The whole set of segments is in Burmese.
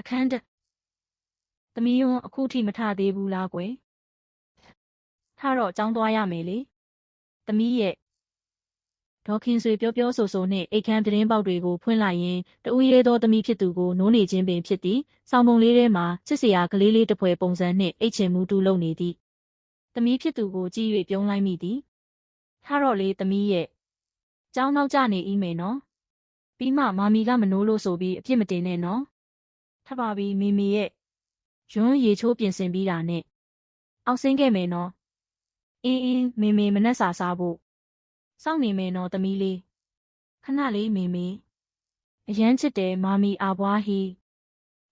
အခန်းတသမီးယွန်းအခုထိမထသေးဘူးလားကွယ်ထတော့ကျောင်းသွားရမယ်လေသမီးရဲ့ဒေါခင်ဆွေပြောဆိုနှင့်အိတ်ခမ်းသတင်းပေါက်တွေကိုဖွင့်လိုက်ရင်တဦးရဲသောသမီးဖြစ်သူကိုနိုးနေခြင်းပင်ဖြစ်သည်ဆောင်းပုံလေးထဲမှာချစ်စရာကလေးလေးတစ်ဖွဲပုံစံနှင့်အိတ်ချင်မှုတူလုံနေသည်သမီးဖြစ်သူကိုကြည့်၍ပြုံးလိုက်မိသည်ထတော့လေသမီးရဲ့ကျောင်းနောက်ကျနေ၏မယ်နော်ပြီးမှမာမီကမနိုးလို့ဆိုပြီးအပြစ်မတင်နဲ့နော်ထပ်ပါပြီမေရဲ့ယွန်းရေချိုးပြင်ဆင်ပြီးတာနဲ့အောက်ဆင်းခဲ့မယ်နော်အင်းမေမနက်စာစားဖို့စောင့်နေမယ်နော်သမီးလေးခဏလေးမေအရန်ချစ်တယ်မာမီအာဘွားဟီ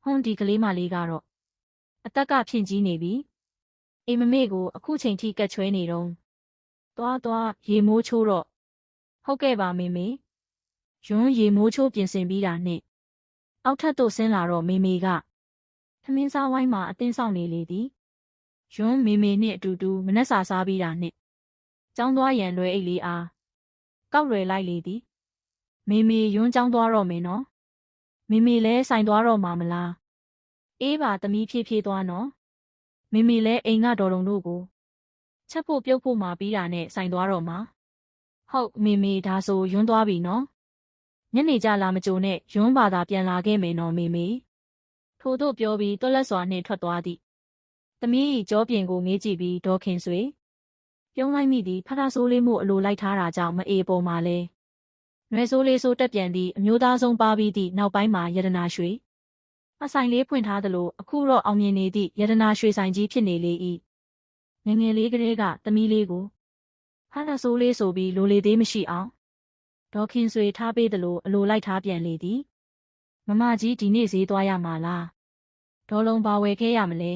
ဟွန်းဒီကလေးမလေးကတော့အသက်ကဖြင့်ကြီးနေပြီအိမ်မမေကိုအခုချိန်ထိကက်ချွဲနေတော့သွားရေမိုးချိုးတော့ဟုတ်ကဲ့ပါမေယွန်းရေမိုးချိုးပြင်ဆင်ပြီးတာနဲ့အောက်ထပ်သို့ဆင်းလာတော့မေကထမင်းစားဝိုင်းမှာအတင်းဆောင်နေလေသည်ယွန်းမေနှင့်အတူတူမနက်စာစားပြီးတာနှင့်ကျောင်းသွားရန်လွယ်အိတ်လေးအားကောက်လွယ်လိုက်လေသည်မေယွန်းကျောင်းသွားတော့မယ်နော်မေလည်းဆိုင်သွားတော့မှာမလားအေးပါသမီးဖြည်းသွားနော်မေလည်းအိမ်ကတော်တုံတို့ကိုချက်ဖို့ပြုတ်ဖို့မှာပြီးတာနဲ့ဆိုင်သွားတော့မှာဟုတ်မေဒါဆိုယွန်းသွားပြီနော်ညနေကြလာမကြိုနဲ့ယွန်းဘာသာပြန်လာခဲ့မယ်နော်မေထို့သို့ပြောပြီးတွက်လက်စွာနှင့်ထွက်သွားသည်သမီးကြောပြင်ကိုငေးကြည့်ပြီးဒေါခင်ဆွေပြုံးလိုက်မိသည်ဖထဆိုးလေးမှုအလိုလိုက်ထားတာကြောင့်မအေပေါ်မှာလဲနွယ်ဆိုးလေးဆိုးတက်ပြန်သည့်အမျိုးသားဆုံးပါပြီးသည့်နောက်ပိုင်းမှာယတနာရွှေအဆိုင်လေးဖွင့်ထားသလိုအခုတော့အောင်မြင်နေသည့်ယတနာရွှေဆိုင်ကြီးဖြစ်နေလေ၏ငယ်ငယ်လေးကလေးကသမီးလေးကိုဖထဆိုးလေးဆိုပြီးလိုလေသေးမရှိအောင်ဒေါခင်ဆွေထားပေးသလိုအလိုလိုက်ထားပြန်လေသည်မမကြီးဒီနေ့ဈေးသွားရမှာလားဒေါ်လုံးပါဝယ်ခဲ့ရမလဲ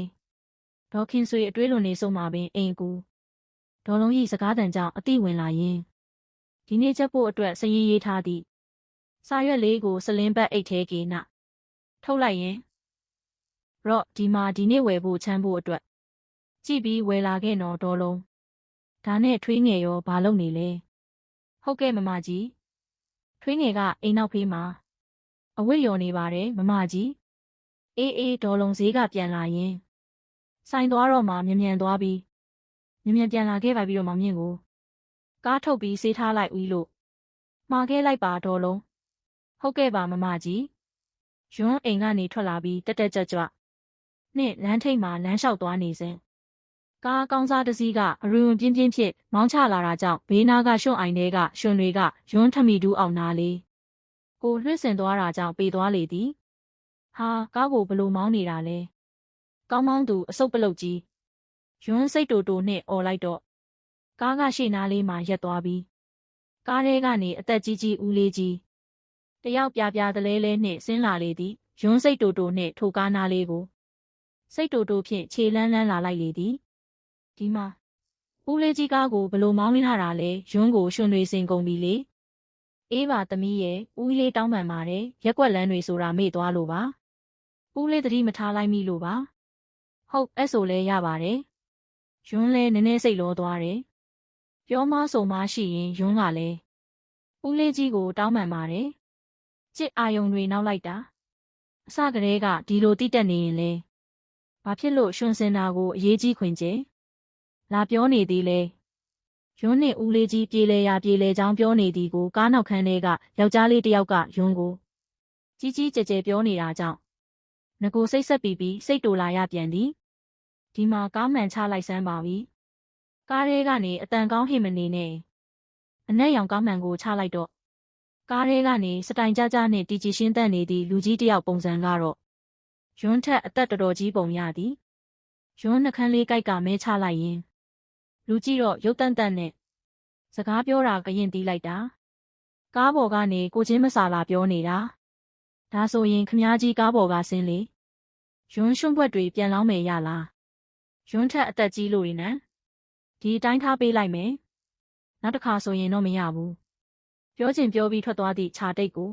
ဒေါခင်ဆွေအတွေးလွန်နေဆုံးမှာပင်အိမ်ကူဒေါ်လုံး၏စကားတန်ကြောင့်အတိဝင်လာရင်ဒီနေ့ချက်ဖို့အတွက်စရင်ရေးထားသည်စာရွက်လေးကိုစလင်းပတ်အိတ်ထဲကေနထုတ်လိုက်ရင်ရော့ဒီမှာဒီနေ့ဝယ်ဖို့ချမ်းဖို့အတွက်ကြည့်ပြီးဝယ်လာခဲ့နော်ဒေါ်လုံးဒါနဲ့ထွေးငယ်ရောဘာလုပ်နေလဲဟုတ်ကဲ့မမကြီးထွေးငယ်ကအိမ်နောက်ဖေးမှာအဝတ်လျော်နေပါတယ်မမကြီးအေးဒေါ်လုံးဈေးကပြန်လာရင်ဆိုင်သွားတော့မှမြန်သွားပြီးမြန်ပြန်လာခဲ့ပါပြီးတော့မောင်မြင့်ကိုကားထုတ်ပြီးဆေးထားလိုက်ဦးလို့မှာခဲ့လိုက်ပါဒေါ်လုံးဟုတ်ကဲ့ပါမမကြီးယွန်းအိမ်ကနေထွက်လာပြီးတက်ကြွနှင့်လမ်းထိပ်မှာလမ်းလျှောက်သွားနေစဉ်ကားကောင်းစားတစ်စီးကအရွင်ပြင်းဖြစ်မောင်းချလာတာကြောင့်ဘေးနားကရွှွန့်အိုင်ထဲကရွှွန်တွေကယွန်းထမီတူးအောင်နာလေးကိုလွှင့်စင်သွားတာကြောင့်ပေသွားလေသည်ဟာကားကိုဘလို့မောင်းနေတာလဲကောင်းမောင်းသူအဆုပ်ပလုတ်ကြီးယွန်းစိတ်တိုနှင့်អော်လိုက်တော့ကားကရှေ့နားလေးမှာရက်သွားပြီးကားထဲကနေအသက်ကြီးဦးလေးကြီးတယောက်ပြတလဲနှင့်ဆင်းလာလေသည်ယွန်းစိတ်တိုနှင့်ထိုကားနားလေးကိုစိတ်တိုဖြင့်ခြေလန်းလာလိုက်လေသည်ဒီမှာဦးလေးကြီးကားကိုဘလို့မောင်းထားတာလဲယွန်းကိုရွှွန်တွေစင်ကုန်ပြီလေအေးပါသမီးရဲ့ဦးလေးတောင်းပန်ပါတယ်ရက်ွက်လန်းတွေဆိုတာမေ့သွားလို့ပါဦးလေးသတိမထားလိုက်မိလို့ပါဟုတ်အဲ့ဆိုလဲရပါတယ်ယွန်းလဲနည်းနည်းစိတ်လောသွားတယ်ပြောမဆိုမရှိရင်ယွန်းကလည်းဦးလေးကြီးကိုတောင်းပန်ပါတယ်ကြစ်အာယုံတွေနောက်လိုက်တာအစကတည်းကဒီလိုတိတက်နေရင်လဲဘာဖြစ်လို့ရွှွန်စင်တာကိုအရေးကြီးခွင်ကျဲလာပြောနေသေးလဲယွန်းနဲ့ဦးလေးကြီးပြေလဲချောင်းပြောနေသည်ကိုကားနောက်ခန်းထဲကယောက်ျားလေးတစ်ယောက်ကယွန်းကိုကြီးကျယ်ပြောနေတာကြောင့်ငကိုစိတ်ဆက်ပြီးစိတ်တိုလာရပြန်သည်ဒီမှာကားမှန်ချလိုက်စမ်းပါပြီကားထဲကနေအတန်ကောင်းဟိမနေနဲ့အနက်ရောင်ကားမှန်ကိုချလိုက်တော့ကားထဲကနေစတိုင်ကြနဲ့တီကြည်ရှင်းတတ်နေသည့်လူကြီးတစ်ယောက်ပုံစံကတော့ယွန်းထက်အသက်တော်တော်ကြီးပုံရသည်ယွန်းနှကန်းလေးကြိုက်ကမဲချလိုက်ရင်လူကြီးတော့ရုတ်တန့်နဲ့စကားပြောတာကရင်တီးလိုက်တာကားပေါ်ကနေကိုချင်းမစာလာပြောနေတာဒါဆိုရင်ခမားကြီးကားပေါ်ကဆင်းလေယွန်းရွှွန့်ဘွက်တွေပြန်လောင်းမယ်ရလားယွန်းထက်အသက်ကြီးလို့ရင်နံဒီအတိုင်းထားပေးလိုက်မယ်နောက်တစ်ခါဆိုရင်တော့မရဘူးပြောချင်ပြောပြီးထွက်သွားသည့်ခြာတိတ်ကို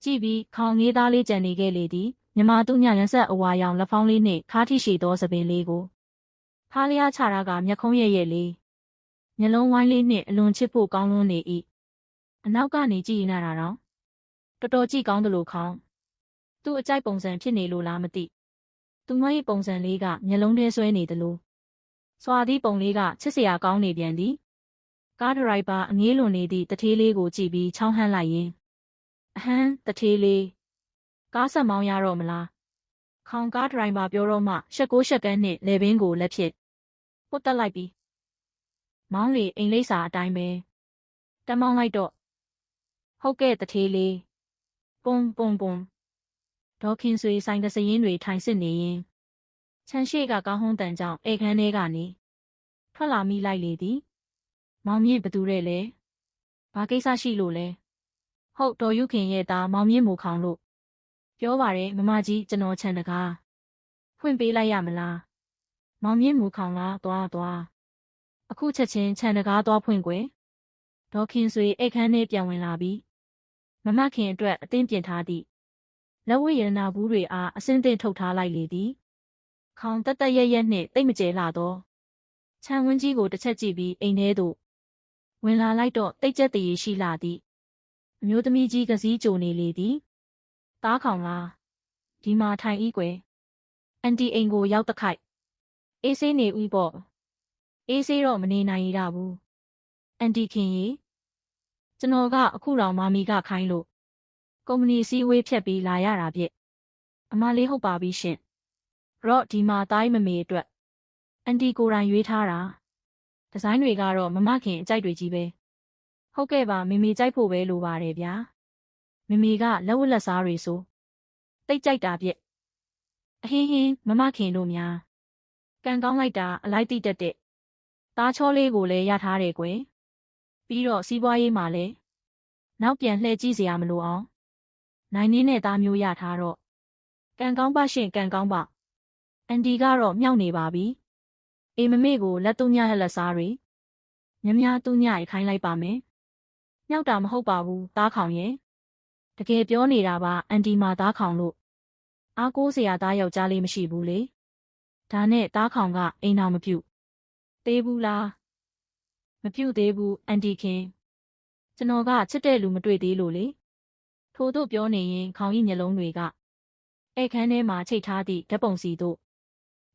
ကြည့်ပြီးခေါင်းငေးသားလေးကြံနေခဲ့လေသည်မြမသူညရန်ဆက်အဝါရောင်လက်ဖောင်းလေးနှင့်ခါးထိရှိသောသပင်လေးကိုဖားလျားချတာကမျက်ခုံးရဲ့လေးမျက်လုံးဝိုင်းလေးနှင့်အလွန်ချစ်ဖို့ကောင်းလွန်းနေ၏အနောက်ကနေကြည့်နေတာတော့တော်တော်ကြည့်ကောင်းသလိုခေါင်း သူ့အကြိုက်ပုံစံဖြစ်နေလို့လားမသိသူမရဲ့ပုံစံလေးကမျက်လုံးထဲဆွဲနေတယ်လို့စွာသည့်ပုံလေးကချစ်စရာကောင်းနေပြန်သည်ကားဒရိုက်ဘာအငေးလွန်နေသည့်တထေးလေးကိုကြည့်ပြီးချောင်းဟန်းလိုက်ရင်အဟမ်းတထေးလေးကားဆက်မောင်းရတော့မလားခေါင်ကားဒရိုက်ဘာပြောတော့မှရှက်ကိုရှက်ကန်းနှင့်လေဘင်းကိုလက်ဖြစ်ပုတ်တက်လိုက်ပြီးမောင်းလေအိမ်လိပ်စာအတိုင်းပဲတမောင်းလိုက်တော့ဟုတ်ကဲ့တထေးလေးပုံဒေါ်ခင်ဆွေဆိုင်တစရင်တွေထိုင်စစ်နေရင်ချမ်းရှိကကောင်းဟုံးတန်ကြောင့်ဧခန်းထဲကနေထွက်လာမိလိုက်လေသည်မောင်မြင့်ဘသူတဲ့လဲဘာကိစ္စရှိလို့လဲဟုတ်တော်ယူခင်ရဲ့သားမောင်မြင့်မူခေါင်လို့ပြောပါတယ်မမကြီးကျွန်တော်ချန်တကားဖွင့်ပေးလိုက်ရမလားမောင်မြင့်မူခေါင်လားသွားအခုချက်ချင်းချန်တကားသွားဖွင့်ကွယ်ဒေါ်ခင်ဆွေဧခန်းထဲပြန်ဝင်လာပြီးမမခင်အတွက်အသင်းပြင်ထားသည့်လက်ဝဲရတနာဘူးတွေအားအစင်းသင့်ထုတ်ထားလိုက်လေသည်ခေါင်တက်ရက်နှင့်တိတ်မကျဲလာတော့ချန်ဝင်းကြီးကိုတစ်ချက်ကြည့်ပြီးအိမ်ထဲသို့ဝင်လာလိုက်တော့တိတ်ကျက်တည်ရှိလာသည်အမျိုးသမီးကြီးကစည်းကြိုနေလေသည်သားခေါင်လားဒီမှာထိုင်ဤကွယ်အန်တီအိမ်ကိုရောက်တခိုက်အေးဆေးနေဦးပေါ့အေးဆေးတော့မနေနိုင်ရဘူးအန်တီခင်ကြီးကျွန်တော်ကအခုတော့မာမီကခိုင်းလို့ကုမ္ပဏီစည်းဝေးဖြတ်ပြီးလာရတာပြည့်အမလေးဟုတ်ပါပြီရှင်ရော့ဒီမှာတိုင်းမမေအတွက်အန်တီကိုယ်တိုင်ရွေးထားတာဒီဇိုင်းတွေကတော့မမခင်အကြိုက်တွေကြီးပဲဟုတ်ကဲ့ပါမေမေကြိုက်ဖို့ပဲလိုပါတယ်ဗျာမေမေကလက်ဝတ်လက်စားတွေဆိုတိတ်ကြိုက်တာပြည့်အဟင်းမမခင်တို့များကံကောင်းလိုက်တာအလိုက်တိတက်တဲ့သားချောလေးကိုလည်းရထားတယ်ကွယ်ပြီးတော့စီးပွားရေးမှာလည်းနောက်ပြန်လှည့်ကြည့်စရာမလိုအောင်နိုင်နေနဲ့သားမျိုးရထားတော့ကံကောင်းပါရှင်ကံကောင်းပါအန်တီကတော့မြောက်နေပါပြီအေးမမေကိုလက်သွညဟလက်စားတွေများသူညရခိုင်းလိုက်ပါမယ်မြောက်တာမဟုတ်ပါဘူးသားခေါင်ရဲ့တကယ်ပြောနေတာပါအန်တီမာသားခေါင်လို့အားကိုးစရာသားယောက်ျားလေးမရှိဘူးလေဒါနဲ့သားခေါင်ကအိမ်တော်မပြုတ်သေးဘူးလားမပြုတ်သေးဘူးအန်တီခင်ကျွန်တော်ကချစ်တဲ့လူမတွေ့သေးလို့လေထို့သို့ပြောနေရင်ခေါင်၏မျက်လုံးတွေကဧခန်းထဲမှာချိတ်ထားသည့်ဓာတ်ပုံစီသို့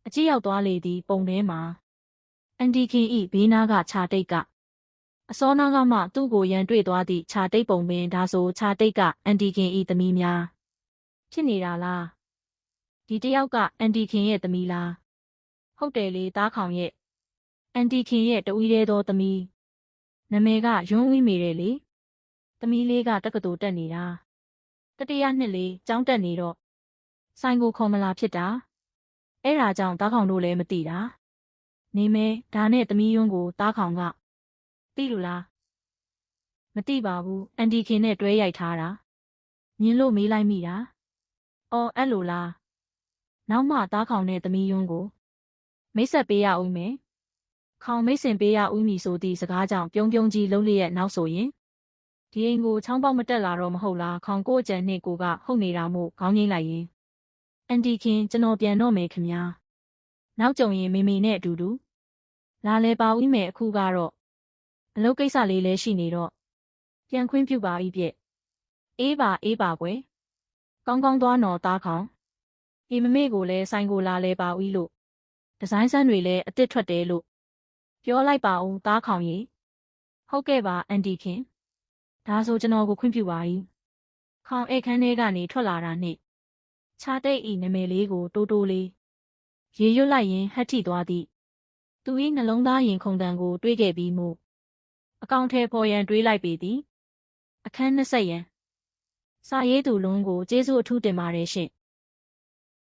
အကြည့်ရောက်သွားလေသည်ပုံထဲမှာအန်တီခင်၏ဘေးနားကခြာတိတ်ကအစောနားကမှသူ့ကိုရန်တွေ့သွားသည့်ခြာတိတ်ပုံပင်ဒါဆိုခြာတိတ်ကအန်တီခင်၏သမီးများဖြစ်နေတာလားဒီတယောက်ကအန်တီခင်ရဲ့သမီးလားဟုတ်တယ်လေသားခေါင်ရဲ့အန်တီခင်ရဲ့တဦးသေးသောသမီးနာမည်ကယွန်းဝီးမေတဲ့လေသမီးလေးကတက္ကသိုလ်တက်နေတာတတိယနှစ်လေးကျောင်းတက်နေတော့ဆိုင်ကိုခေါ်မလာဖြစ်တာအဲ့ဒါကြောင့်သားခေါင်တို့လည်းမသိတာနေမဲဒါနဲ့သမီးယွန်းကိုသားခေါင်ကသိလို့လားမသိပါဘူးအန်တီခင်နဲ့တွဲရိုက်ထားတာမြင်လို့မေးလိုက်မိတာအော်အဲ့လိုလားနောက်မှသားခေါင်နဲ့သမီးယွန်းကိုမိတ်ဆက်ပေးရဦးမယ်ခေါင်မိတ်ဆင်ပေးရဦးမည်ဆိုသည့်စကားကြောင့်ပြုံးကြီးလုံးလျက်နောက်ဆိုရင်ဒီအိမ်ကိုချောင်းပေါက်မတက်လာတော့မဟုတ်လားခေါင်ကိုအကြံနဲ့ကိုကဟုတ်နေတာမို့ခေါင်းငိမ့်လိုက်ရင်အန်တီခင်ကျွန်တော်ပြန်တော့မယ်ခင်ဗျာနောက်ကြုံရင်မေမေနဲ့အတူတူလာလဲပါဦးမယ်အခုကတော့အလုပ်ကိစ္စလေးလည်းရှိနေတော့ပြန်ခွင့်ပြုပါ၏ပြည့်အေးပါကွယ်ကောင်းသွားနော်သားခေါင်ဒီမမေကိုလည်းဆိုင်ကိုလာလဲပါဦးလို့ဒီဇိုင်းဆန်းတွေလည်းအစ်စ်ထွက်တယ်လို့ပြောလိုက်ပါဦးသားခေါင်ကြီးဟုတ်ကဲ့ပါအန်တီခင်ဒါဆိုကျွန်တော်ကိုခွင့်ပြုပါ၏ခေါင်ဧခန်းထဲကနေထွက်လာတာနှင့်ခြာတိတ်ဤနာမည်လေးကိုတိုးတိုးလေးရေရွတ်လိုက်ရင်ဟတ်ထိသွားသည်သူ၏နှလုံးသားရင်ခုန်တန်ကိုတွေးခဲ့ပြီးမှအကောင့်ထဲပေါ်ရန်တွေးလိုက်ပေသည်အခန်း20ရန်စာရေးသူလုံးကိုကျေးဇူးအထူးတင်ပါတယ်ရှင်